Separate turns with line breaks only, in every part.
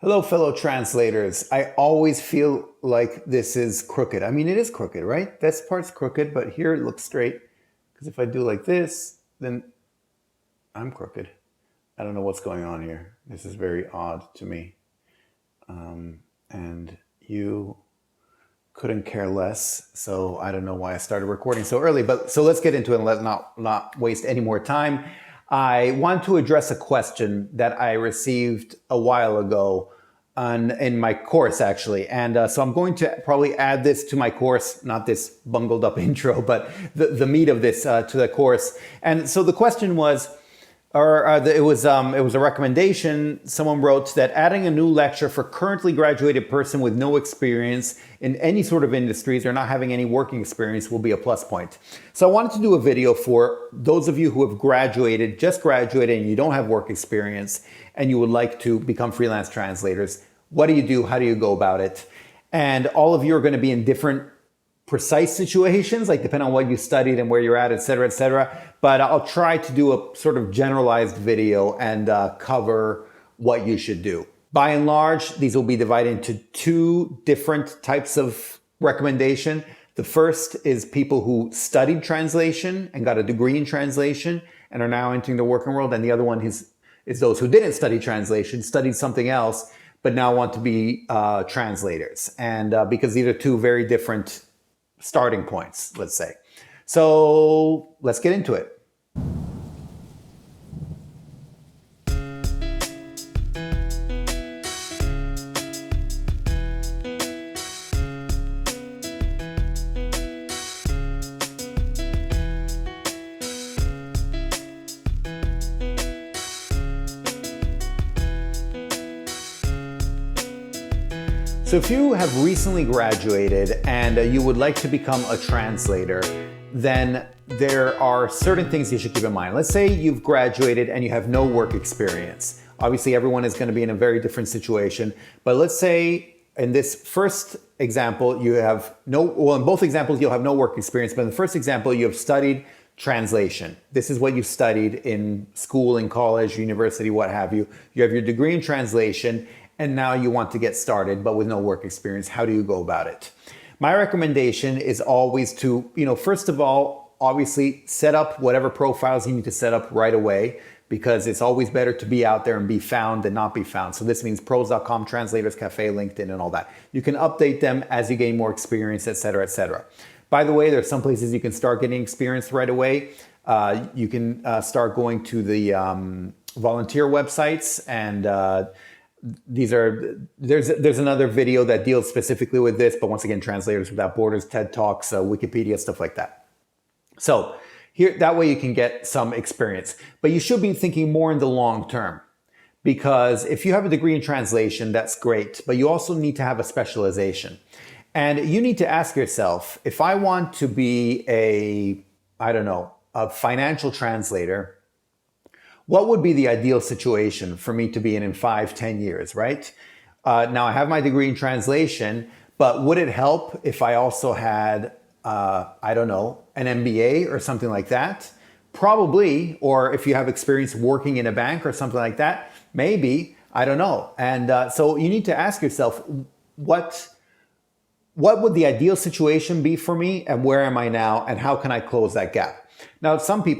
Hello, fellow translators. I always feel like this is crooked. I mean, it is crooked, right? This part's crooked, but here it looks straight. Because if I do like this, then I'm crooked. I don't know what's going on here. This is very odd to me. And you couldn't care less. So I don't know why I started recording so early. But so let's get into it and let not waste any more time. I want to address a question that I received a while ago in my course, actually. And so I'm going to probably add this to my course, not this bungled up intro, but the meat of this to the course. And so the question was, it was a recommendation. Someone wrote that adding a new lecture for currently graduated person with no experience in any sort of industries or not having any working experience will be a plus point. So I wanted to do a video for those of you who have graduated, just graduated, and you don't have work experience, and you would like to become freelance translators. What do you do? How do you go about it? And all of you are going to be in different precise situations, like depending on what you studied and where you're at, et cetera, et cetera. But I'll try to do a sort of generalized video and cover what you should do. By and large, these will be divided into two different types of recommendation. The first is people who studied translation and got a degree in translation and are now entering the working world. And the other one is those who didn't study translation, studied something else, but now want to be translators. And because these are two very different starting points, let's say. So let's get into it. So if you have recently graduated and you would like to become a translator, then there are certain things you should keep in mind. Let's say you've graduated and you have no work experience. Obviously, everyone is going to be in a very different situation. But let's say in this first example, you have in both examples, you'll have no work experience. But in the first example, you have studied translation. This is what you studied in school, in college, university, what have you. You have your degree in translation. And now you want to get started, but with no work experience. How do you go about it? My recommendation is always to, first of all, obviously set up whatever profiles you need to set up right away, because it's always better to be out there and be found than not be found. So this means pros.com, Translators Cafe, LinkedIn, and all that. You can update them as you gain more experience, et cetera, et cetera. By the way, there's some places you can start getting experience right away. You can start going to the volunteer websites and there's another video that deals specifically with this, but once again, Translators Without Borders, TED Talks, Wikipedia, stuff like that. So here, that way you can get some experience, but you should be thinking more in the long term, because if you have a degree in translation, that's great, but you also need to have a specialization. And you need to ask yourself, if I want to be a financial translator, what would be the ideal situation for me to be in 5-10 years, right? Now I have my degree in translation, but would it help if I also had, an MBA or something like that? Probably, or if you have experience working in a bank or something like that, maybe, I don't know. And so you need to ask yourself, what would the ideal situation be for me, and where am I now, and how can I close that gap? Now,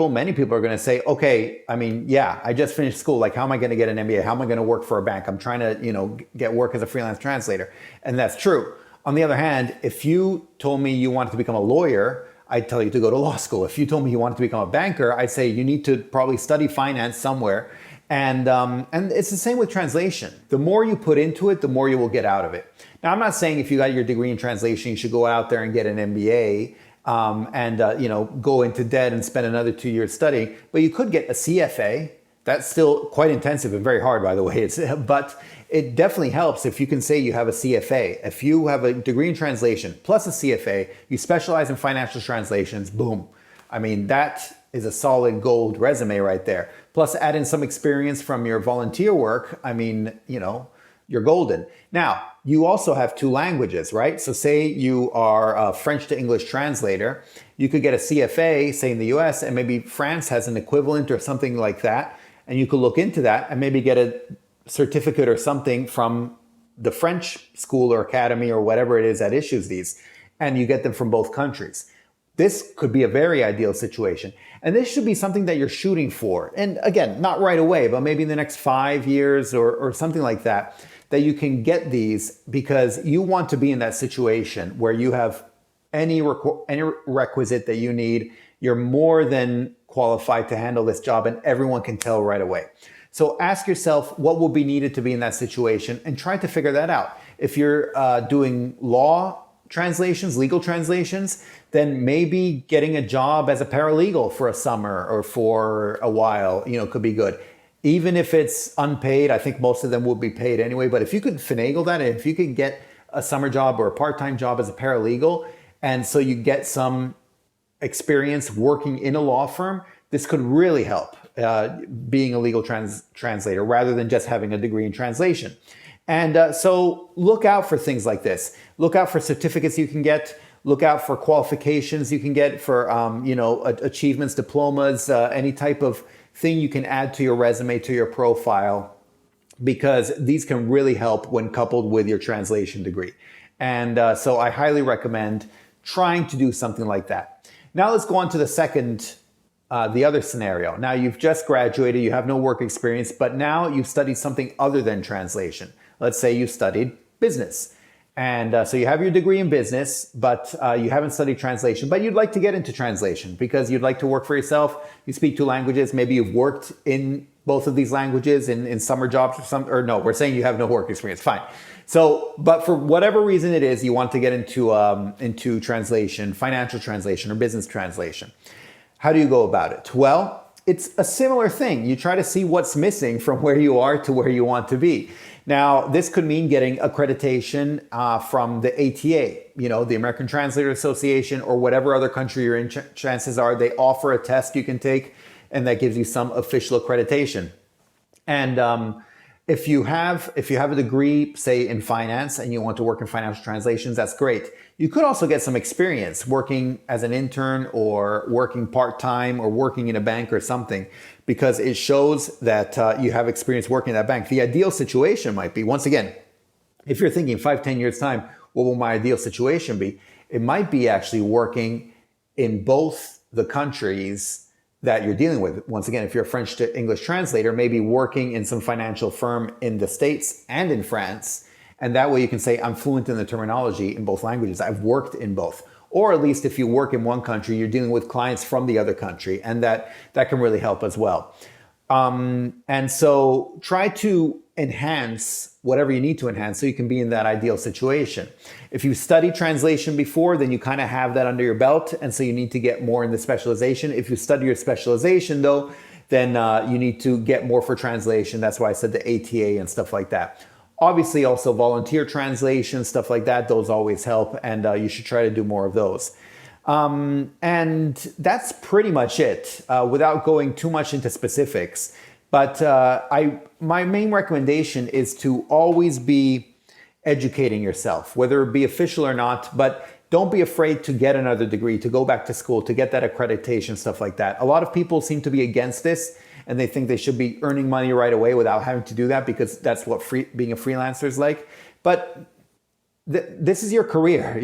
many people are going to say, okay, I just finished school. Like, how am I going to get an MBA? How am I going to work for a bank? I'm trying to, get work as a freelance translator. And that's true. On the other hand, if you told me you wanted to become a lawyer, I'd tell you to go to law school. If you told me you wanted to become a banker, I'd say you need to probably study finance somewhere. And it's the same with translation. The more you put into it, the more you will get out of it. Now, I'm not saying if you got your degree in translation, you should go out there and get an MBA. Go into debt and spend another 2 years studying. But you could get a CFA. That's still quite intensive and very hard, by the way. But it definitely helps if you can say you have a CFA. If you have a degree in translation plus a CFA, you specialize in financial translations, boom. That is a solid gold resume right there. Plus add in some experience from your volunteer work. You're golden. Now, you also have two languages, right? So say you are a French to English translator, you could get a CFA, say in the US, and maybe France has an equivalent or something like that. And you could look into that and maybe get a certificate or something from the French school or academy or whatever it is that issues these, and you get them from both countries. This could be a very ideal situation. And this should be something that you're shooting for. And again, not right away, but maybe in the next 5 years or something like that, that you can get these, because you want to be in that situation where you have any requisite that you need. You're more than qualified to handle this job, and everyone can tell right away. So ask yourself what will be needed to be in that situation and try to figure that out. If you're doing law translations, legal translations, then maybe getting a job as a paralegal for a summer or for a while, could be good. Even if it's unpaid, I think most of them will be paid anyway. But if you could finagle that, and if you could get a summer job or a part-time job as a paralegal, and so you get some experience working in a law firm, this could really help being a legal translator rather than just having a degree in translation. And so look out for things like this. Look out for certificates you can get. Look out for qualifications you can get for, achievements, diplomas, any type of thing you can add to your resume, to your profile, because these can really help when coupled with your translation degree. And so I highly recommend trying to do something like that. Now let's go on to the other scenario. Now you've just graduated, you have no work experience, but now you've studied something other than translation. Let's say you studied business. And so you have your degree in business, but you haven't studied translation, but you'd like to get into translation because you'd like to work for yourself. You speak 2 languages. Maybe you've worked in both of these languages in summer jobs or no, we're saying you have no work experience. Fine. So, but for whatever reason it is, you want to get into translation, financial translation or business translation. How do you go about it? Well, it's a similar thing. You try to see what's missing from where you are to where you want to be. Now, this could mean getting accreditation from the ATA, the American Translator Association, or whatever other country you're in. Chances are they offer a test you can take, and that gives you some official accreditation. And if you have a degree, say in finance, and you want to work in financial translations, that's great. You could also get some experience working as an intern or working part-time or working in a bank or something, because it shows that you have experience working in that bank. The ideal situation might be, once again, if you're thinking 5-10 years time, what will my ideal situation be? It might be actually working in both the countries that you're dealing with. Once again, if you're a French to English translator, maybe working in some financial firm in the States and in France. And that way you can say, I'm fluent in the terminology in both languages. I've worked in both. Or at least if you work in one country, you're dealing with clients from the other country, and that can really help as well. And so try to enhance whatever you need to enhance so you can be in that ideal situation. If you studied translation before, then you kind of have that under your belt, and so you need to get more in the specialization. If you study your specialization though, then you need to get more for translation. That's why I said the ATA and stuff like that. Obviously also volunteer translation, stuff like that, those always help, and you should try to do more of those. And that's pretty much it, without going too much into specifics. But my main recommendation is to always be educating yourself, whether it be official or not, but don't be afraid to get another degree, to go back to school, to get that accreditation, stuff like that. A lot of people seem to be against this, and they think they should be earning money right away without having to do that, because that's what being a freelancer is like. But this is your career,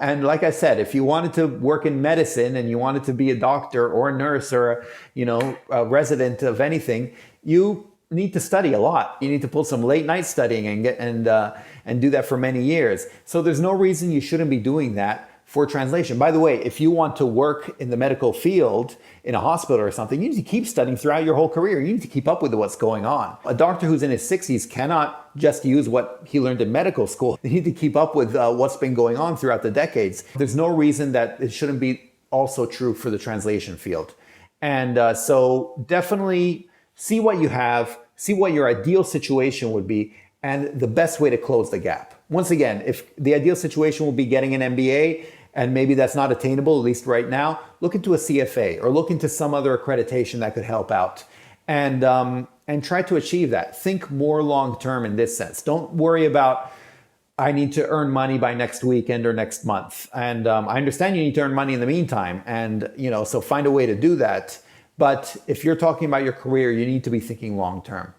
And like I said, if you wanted to work in medicine and you wanted to be a doctor or a nurse or a resident of anything, you need to study a lot. You need to pull some late night studying and do that for many years. So there's no reason you shouldn't be doing that for translation. By the way, if you want to work in the medical field in a hospital or something, you need to keep studying throughout your whole career. You need to keep up with what's going on. A doctor who's in his 60s cannot just use what he learned in medical school. They need to keep up with what's been going on throughout the decades. There's no reason that it shouldn't be also true for the translation field. And so definitely see what you have, see what your ideal situation would be, and the best way to close the gap. Once again, if the ideal situation will be getting an MBA, and maybe that's not attainable, at least right now, look into a CFA or look into some other accreditation that could help out, and try to achieve that. Think more long-term in this sense. Don't worry about, I need to earn money by next weekend or next month. And I understand you need to earn money in the meantime, and so find a way to do that. But if you're talking about your career, you need to be thinking long-term.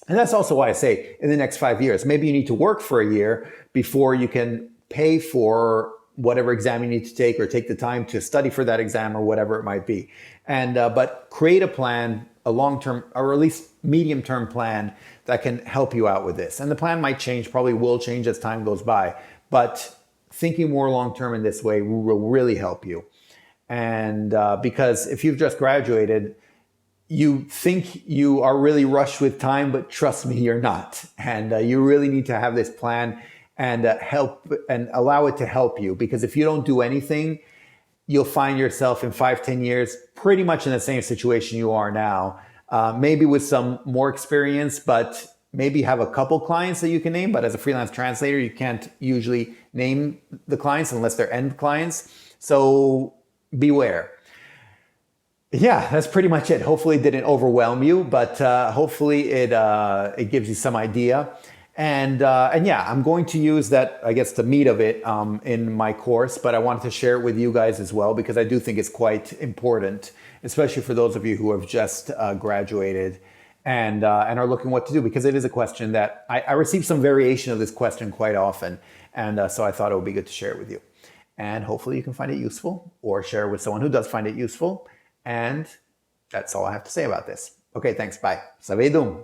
And that's also why I say in the next 5 years, maybe you need to work for a year before you can pay for whatever exam you need to take or take the time to study for that exam or whatever it might be. And but create a plan, a long-term or at least medium-term plan that can help you out with this. And the plan might change, probably will change as time goes by, but thinking more long-term in this way will really help you. And because if you've just graduated, you think you are really rushed with time, but trust me, you're not. And you really need to have this plan and help and allow it to help you. Because if you don't do anything, you'll find yourself in 5-10 years pretty much in the same situation you are now. Maybe with some more experience, but maybe have a couple clients that you can name. But as a freelance translator, you can't usually name the clients unless they're end clients. So beware. Yeah, that's pretty much it. Hopefully it didn't overwhelm you, but hopefully it gives you some idea. And yeah, I'm going to use that, I guess, the meat of it in my course, but I wanted to share it with you guys as well because I do think it's quite important, especially for those of you who have just graduated and are looking what to do, because it is a question that I receive some variation of this question quite often. And so I thought it would be good to share it with you. And hopefully you can find it useful or share it with someone who does find it useful. And that's all I have to say about this. Okay, thanks. Bye. Savedum.